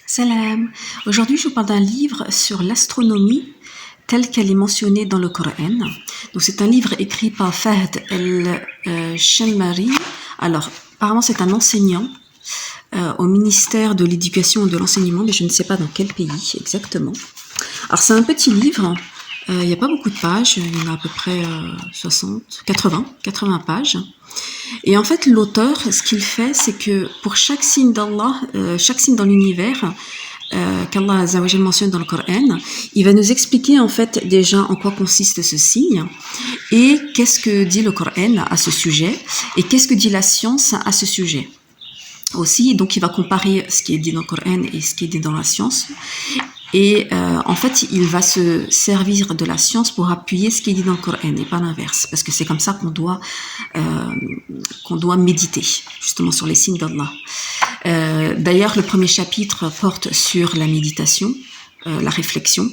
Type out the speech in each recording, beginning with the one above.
Salam. Aujourd'hui, je vous parle d'un livre sur l'astronomie telle qu'elle est mentionnée dans le Coran. Donc, c'est un livre écrit par Fahd el-Shamari. Alors, apparemment, c'est un enseignant au ministère de l'Éducation et de l'Enseignement, mais je ne sais pas dans quel pays exactement. Alors, c'est un petit livre. Il n'y a pas beaucoup de pages. Il y en a à peu près 80 pages. Et en fait, l'auteur, ce qu'il fait, c'est que pour chaque signe d'Allah, chaque signe dans l'univers, qu'Allah Azzawajal mentionne dans le Coran, il va nous expliquer en fait déjà en quoi consiste ce signe et qu'est-ce que dit le Coran à ce sujet et qu'est-ce que dit la science à ce sujet. Aussi, donc il va comparer ce qui est dit dans le Coran et ce qui est dit dans la science. Et en fait, il va se servir de la science pour appuyer ce qui est dit dans le Coran et pas l'inverse, parce que c'est comme ça qu'on doit méditer justement sur les signes d'Allah. D'ailleurs, le premier chapitre porte sur la méditation, la réflexion.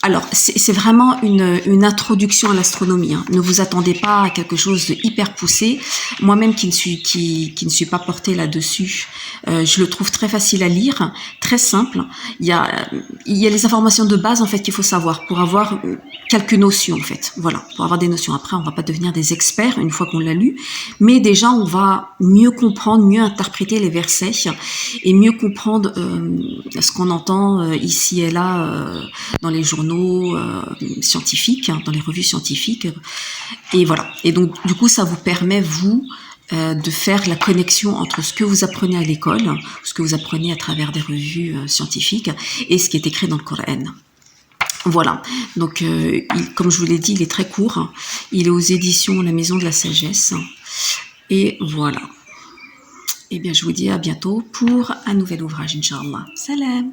Alors, c'est vraiment une introduction à l'astronomie. Hein. Ne vous attendez pas à quelque chose de hyper poussé. Moi-même qui ne suis pas portée là-dessus, je le trouve très facile à lire, très simple. Il y a les informations de base en fait qu'il faut savoir pour avoir quelques notions en fait. Voilà, pour avoir des notions. Après, on va pas devenir des experts une fois qu'on l'a lu, mais déjà on va mieux comprendre, mieux interpréter les versets et mieux comprendre ce qu'on entend ici et là dans les journaux scientifiques, dans les revues scientifiques. Et voilà. Et donc, du coup, ça vous permet, vous, de faire la connexion entre ce que vous apprenez à l'école, ce que vous apprenez à travers des revues scientifiques, et ce qui est écrit dans le Coran. Voilà. Donc, comme je vous l'ai dit, il est très court. Il est aux éditions La Maison de la Sagesse. Et voilà. Eh bien, je vous dis à bientôt pour un nouvel ouvrage, Inch'Allah. Salam.